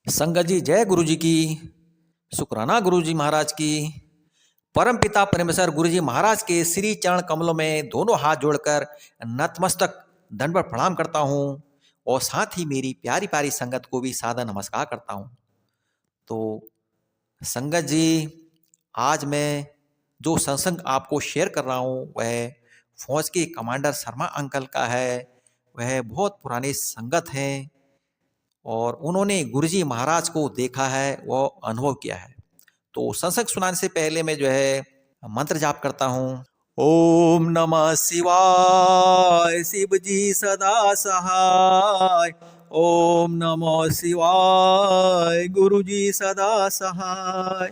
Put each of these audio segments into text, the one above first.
संगत जी जय गुरु जी की। शुक्राना गुरु जी महाराज की। परम पिता परमेश्वर गुरु जी महाराज के श्री चरण कमलों में दोनों हाथ जोड़कर नतमस्तक दंडवत प्रणाम करता हूँ और साथ ही मेरी प्यारी प्यारी संगत को भी सादर नमस्कार करता हूँ। तो संगत जी, आज मैं जो सत्संग आपको शेयर कर रहा हूँ वह फौज के कमांडर शर्मा अंकल का है। वह बहुत पुराने संगत हैं और उन्होंने गुरुजी महाराज को देखा है, वो अनुभव किया है। तो सत्संग सुनाने से पहले मैं मंत्र जाप करता हूँ। ओम नमः शिवाय, शिव जी सदा सहाय। ओम नमः शिवाय, गुरु जी सदा सहाय।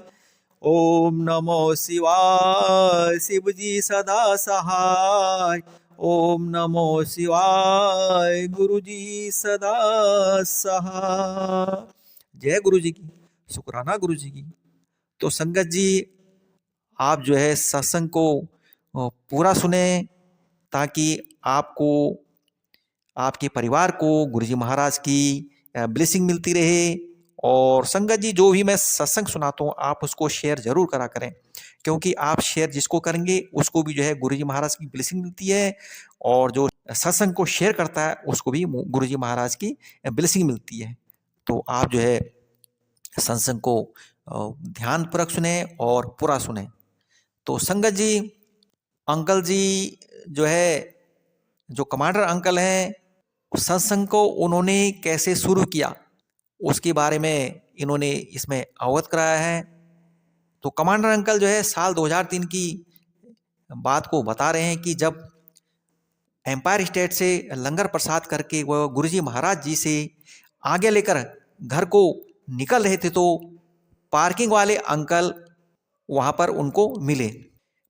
ओम नमो शिवाय, शिव जी सदा सहाय। ओम नमो शिवाय, गुरु जी सदा सहाय। जय गुरु जी की। शुक्राना गुरु जी की। तो संगत जी, आप सत्संग को पूरा सुने ताकि आपको, आपके परिवार को गुरुजी महाराज की ब्लेसिंग मिलती रहे। और संगत जी, जो भी मैं सत्संग सुनाता हूँ आप उसको शेयर जरूर करा करें, क्योंकि आप शेयर जिसको करेंगे उसको भी गुरुजी महाराज की ब्लेसिंग मिलती है, और जो सत्संग को शेयर करता है उसको भी गुरुजी महाराज की ब्लेसिंग मिलती है। तो आप सत्संग को ध्यानपूर्वक सुने और पूरा सुने। तो संगत जी, अंकल जी जो कमांडर अंकल हैं, सत्संग को उन्होंने कैसे शुरू किया उसके बारे में इन्होंने इसमें अवगत कराया है। तो कमांडर अंकल साल 2003 की बात को बता रहे हैं कि जब एम्पायर स्टेट से लंगर प्रसाद करके वह गुरुजी महाराज जी से आगे लेकर घर को निकल रहे थे, तो पार्किंग वाले अंकल वहाँ पर उनको मिले।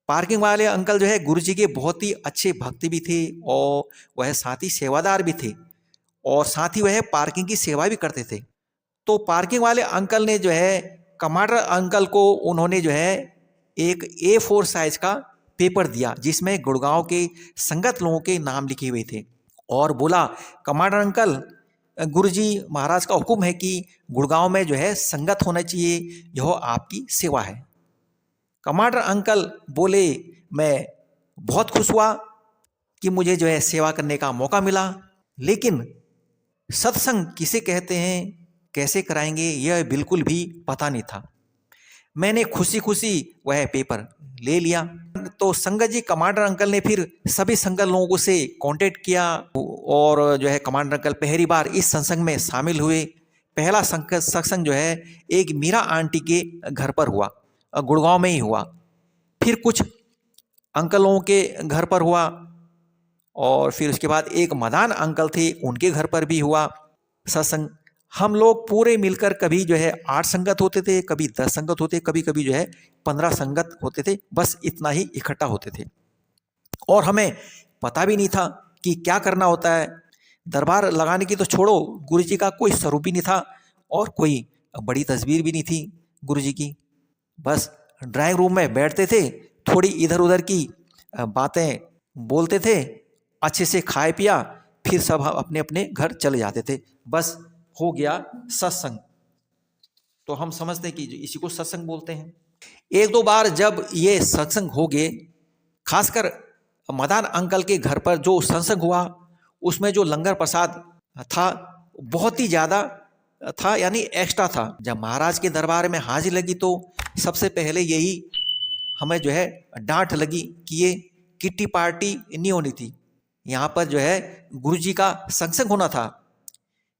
पार्किंग वाले अंकल गुरुजी के बहुत ही अच्छे भक्त भी थे और वह साथ ही सेवादार भी थे, और साथ ही वह पार्किंग की सेवा भी करते थे। तो पार्किंग वाले अंकल ने कमांडर अंकल को उन्होंने एक A4 साइज का पेपर दिया जिसमें गुड़गांव के संगत लोगों के नाम लिखे हुए थे, और बोला, कमांडर अंकल, गुरुजी महाराज का हुक्म है कि गुड़गांव में संगत होना चाहिए, यह आपकी सेवा है। कमांडर अंकल बोले, मैं बहुत खुश हुआ कि मुझे सेवा करने का मौका मिला, लेकिन सत्संग किसे कहते हैं, कैसे कराएंगे, यह बिल्कुल भी पता नहीं था। मैंने खुशी खुशी वह पेपर ले लिया। तो संगत जी, कमांडर अंकल ने फिर सभी संगत लोगों से कांटेक्ट किया, और कमांडर अंकल पहली बार इस सत्संग में शामिल हुए। पहला सत्संग एक मीरा आंटी के घर पर हुआ, गुड़गांव में ही हुआ। फिर कुछ अंकलों के घर पर हुआ, और फिर उसके बाद एक मदान अंकल थे, उनके घर पर भी हुआ सत्संग। हम लोग पूरे मिलकर कभी 8 संगत होते थे, कभी 10 संगत होते, कभी कभी 15 संगत होते थे, बस इतना ही इकट्ठा होते थे। और हमें पता भी नहीं था कि क्या करना होता है। दरबार लगाने की तो छोड़ो, गुरु जी का कोई स्वरूप भी नहीं था और कोई बड़ी तस्वीर भी नहीं थी गुरु जी की। बस ड्राइंग रूम में बैठते थे, थोड़ी इधर उधर की बातें बोलते थे, अच्छे से खाए पिया, फिर सब अपने अपने घर चले जाते थे। बस हो गया सत्संग। तो हम समझते हैं कि इसी को सत्संग बोलते हैं। एक दो बार जब ये सत्संग हो गए, खासकर मदान अंकल के घर पर जो सत्संग हुआ, उसमें जो लंगर प्रसाद था बहुत ही ज़्यादा था, यानी एक्स्ट्रा था। जब महाराज के दरबार में हाजिर लगी तो सबसे पहले यही हमें डांट लगी कि ये किट्टी पार्टी नहीं होनी थी। यहाँ पर गुरु जी का सत्संग होना था।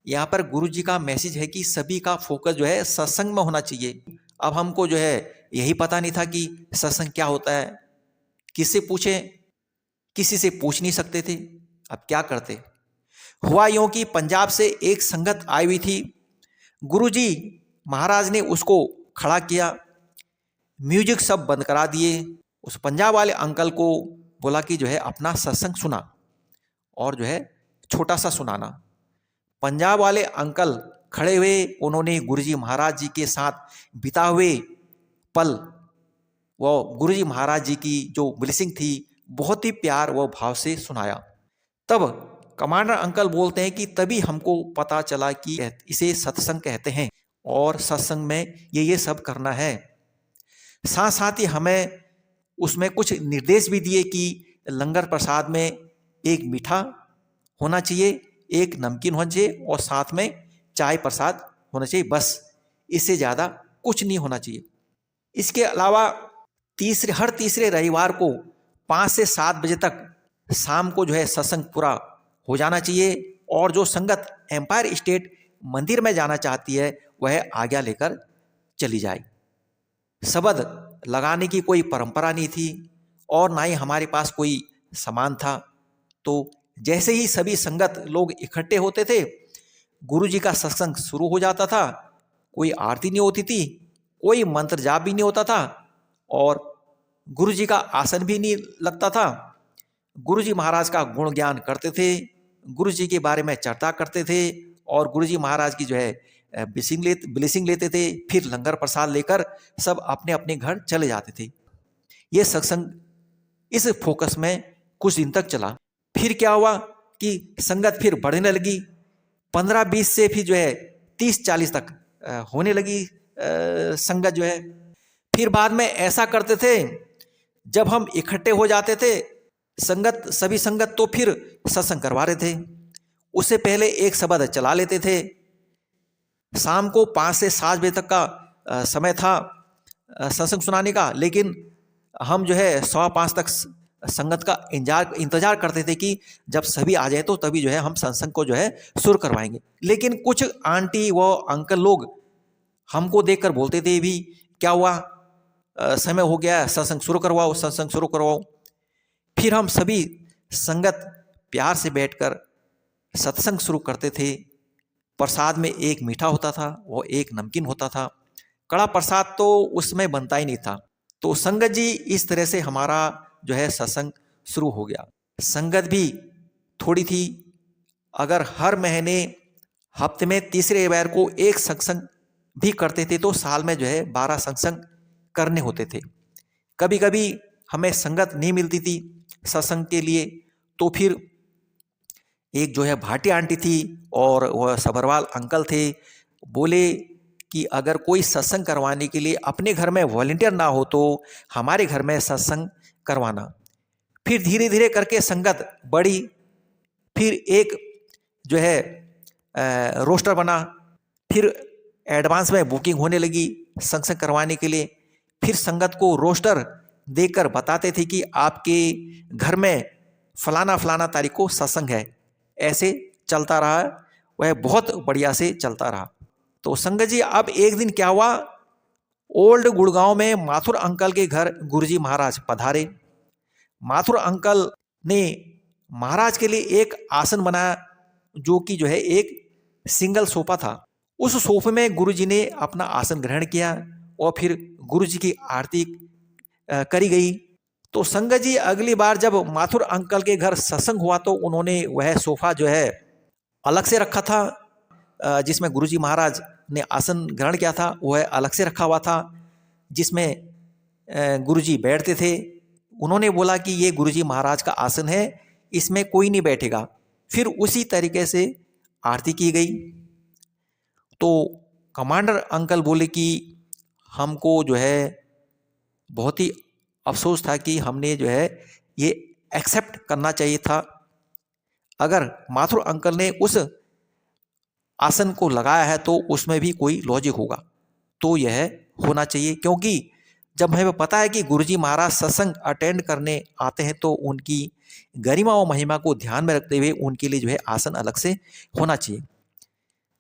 यहाँ पर गुरु जी का मैसेज है कि सभी का फोकस सत्संग में होना चाहिए। अब हमको यही पता नहीं था कि सत्संग क्या होता है, किससे पूछें, किसी से पूछ नहीं सकते थे। अब क्या करते। हुआ यूं कि पंजाब से एक संगत आई हुई थी। गुरुजी महाराज ने उसको खड़ा किया, म्यूजिक सब बंद करा दिए। उस पंजाब वाले अंकल को बोला कि अपना सत्संग सुना, और छोटा सा सुनाना। पंजाब वाले अंकल खड़े हुए, उन्होंने गुरुजी महाराज जी के साथ बिता हुए पल, वो गुरुजी महाराज जी की जो ब्लेसिंग थी, बहुत ही प्यार व भाव से सुनाया। तब कमांडर अंकल बोलते हैं कि तभी हमको पता चला कि इसे सत्संग कहते हैं। और सत्संग में ये सब करना है। साथ साथ ही हमें उसमें कुछ निर्देश भी दिए कि लंगर प्रसाद में एक मीठा होना चाहिए, एक नमकीन होना चाहिए और साथ में चाय प्रसाद होना चाहिए, बस इससे ज़्यादा कुछ नहीं होना चाहिए। इसके अलावा हर तीसरे रविवार को 5 से 7 बजे तक शाम को जो है सत्संग पूरा हो जाना चाहिए और जो संगत एम्पायर स्टेट मंदिर में जाना चाहती है वह आज्ञा लेकर चली जाए। शबद लगाने की कोई परंपरा नहीं थी और ना ही हमारे पास कोई सामान था। तो जैसे ही सभी संगत लोग इकट्ठे होते थे, गुरु जी का सत्संग शुरू हो जाता था। कोई आरती नहीं होती थी, कोई मंत्र जाप भी नहीं होता था और गुरु जी का आसन भी नहीं लगता था। गुरु जी महाराज का गुण ज्ञान करते थे, गुरु जी के बारे में चर्चा करते थे और गुरु जी महाराज की जो है ब्लेसिंग लेते थे। फिर लंगर प्रसाद लेकर सब अपने अपने घर चले जाते थे। ये सत्संग इस फोकस में कुछ दिन तक चला। फिर क्या हुआ कि संगत फिर बढ़ने लगी, 15-20 से फिर जो है 30-40 तक होने लगी संगत जो है। फिर बाद में ऐसा करते थे, जब हम इकट्ठे हो जाते थे सभी संगत तो फिर सत्संग करवा रहे थे। उससे पहले एक शबद चला लेते थे। शाम को 5 से 7 बजे तक का समय था सत्संग सुनाने का, लेकिन हम जो है 5:15 तक संगत का इंतजार करते थे कि जब सभी आ जाए तो तभी जो है हम सत्संग को जो है शुरू करवाएंगे। लेकिन कुछ आंटी व अंकल लोग हमको देखकर बोलते थे भी, क्या हुआ, समय हो गया, सत्संग शुरू करवाओ, सत्संग शुरू करवाओ। फिर हम सभी संगत प्यार से बैठकर सत्संग शुरू करते थे। प्रसाद में एक मीठा होता था, वो एक नमकीन होता था। कड़ा प्रसाद तो उसमें बनता ही नहीं था। तो संगत जी इस तरह से हमारा जो है सत्संग शुरू हो गया। संगत भी थोड़ी थी। अगर हर महीने हफ्ते में तीसरे रविवार को एक सत्संग भी करते थे तो साल में जो है 12 सत्संग करने होते थे। कभी कभी हमें संगत नहीं मिलती थी सत्संग के लिए, तो फिर एक जो है भाटी आंटी थी और वह सबरवाल अंकल थे। बोले कि अगर कोई सत्संग करवाने के लिए अपने घर में वॉलंटियर ना हो तो हमारे घर में सत्संग करवाना। फिर धीरे धीरे करके संगत बढ़ी। फिर एक जो है रोस्टर बना। फिर एडवांस में बुकिंग होने लगी सत्संग करवाने के लिए। फिर संगत को रोस्टर देकर बताते थे कि आपके घर में फलाना फलाना तारीख को सत्संग है। ऐसे चलता रहा, वह बहुत बढ़िया से चलता रहा। तो संगत जी अब एक दिन क्या हुआ, ओल्ड गुड़गांव में माथुर अंकल के घर गुरुजी महाराज पधारे। माथुर अंकल ने महाराज के लिए एक आसन बनाया जो कि जो है एक सिंगल सोफा था। उस सोफे में गुरुजी ने अपना आसन ग्रहण किया और फिर गुरुजी की आरती करी गई। तो संगत जी अगली बार जब माथुर अंकल के घर सत्संग हुआ तो उन्होंने वह सोफा जो है अलग से रखा था। जिसमें गुरुजी महाराज ने आसन ग्रहण किया था वह अलग से रखा हुआ था, जिसमें गुरुजी बैठते थे। उन्होंने बोला कि ये गुरुजी महाराज का आसन है, इसमें कोई नहीं बैठेगा। फिर उसी तरीके से आरती की गई। तो कमांडर अंकल बोले कि हमको जो है बहुत ही अफसोस था कि हमने जो है ये एक्सेप्ट करना चाहिए था। अगर माथुर अंकल ने उस आसन को लगाया है तो उसमें भी कोई लॉजिक होगा, तो यह होना चाहिए। क्योंकि जब हमें पता है कि गुरुजी महाराज सत्संग अटेंड करने आते हैं तो उनकी गरिमा और महिमा को ध्यान में रखते हुए उनके लिए जो है आसन अलग से होना चाहिए।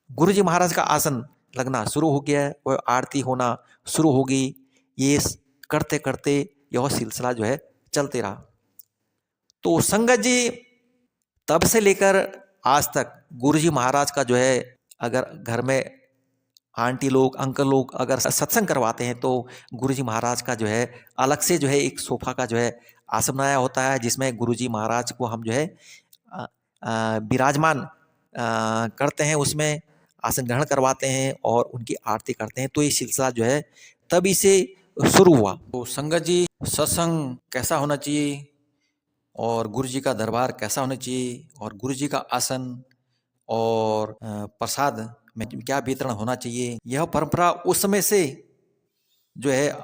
गुरुजी महाराज का आसन लगना शुरू हो गया है, वह आरती होना शुरू हो गई। ये करते करते यह सिलसिला जो है चलते रहा। तो संगत जी तब से लेकर आज तक गुरुजी महाराज का जो है, अगर घर में आंटी लोग अंकल लोग अगर सत्संग करवाते हैं तो गुरुजी महाराज का जो है अलग से जो है एक सोफा का जो है आसन बनाया होता है, जिसमें गुरुजी महाराज को हम जो है विराजमान करते हैं, उसमें आसन ग्रहण करवाते हैं और उनकी आरती करते हैं। तो ये सिलसिला जो है तभी से शुरू हुआ। तो संगत जी सत्संग कैसा होना चाहिए और गुरुजी का दरबार कैसा होना चाहिए और गुरुजी का आसन और प्रसाद में क्या वितरण होना चाहिए। यह परंपरा उस समय से जो है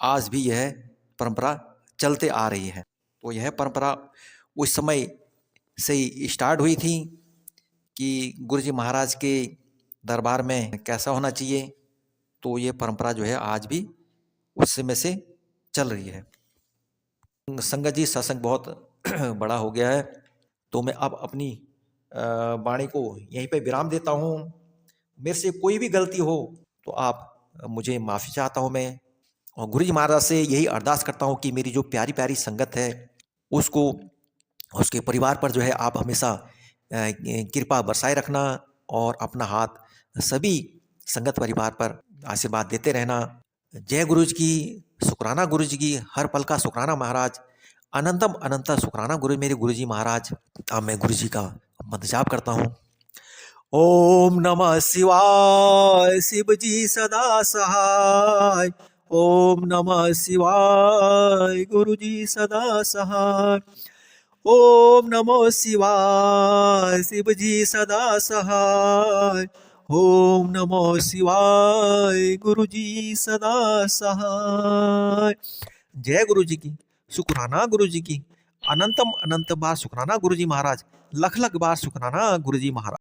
आज भी यह परंपरा चलते आ रही है। तो यह परंपरा उस समय से ही स्टार्ट हुई थी कि गुरुजी महाराज के दरबार में कैसा होना चाहिए। तो ये परंपरा जो है आज भी उस समय से चल रही है। संगत जी, सत्संग बहुत बड़ा हो गया है, तो मैं अब अपनी वाणी को यहीं पे विराम देता हूँ। मेरे से कोई भी गलती हो तो आप मुझे माफ़ी चाहता हूँ मैं, और गुरुजी महाराज से यही अरदास करता हूँ कि मेरी जो प्यारी प्यारी संगत है उसको, उसके परिवार पर जो है आप हमेशा कृपा बरसाए रखना, और अपना हाथ सभी संगत परिवार पर आशीर्वाद देते रहना। जय गुरुजी की, शुक्राना गुरुजी की, हर पल का शुक्राना महाराज, अनंतम अनंता शुक्राना गुरु मेरे गुरुजी महाराज। अब मैं गुरुजी का मंत्र जाप करता हूँ। ओम नमः शिवाय, शिव जी सदा सहाय। ओम नमः शिवाय, गुरुजी सदा सहाय। ओम नमो शिवाय, शिव जी सदा सहाय। ओम नमो शिवाय, गुरुजी सदा सहाय। जय गुरु जी की, शुक्राना गुरु जी की, अनंतम अनंत बार शुक्राना गुरु जी महाराज, लख लख बार शुक्राना गुरु जी महाराज।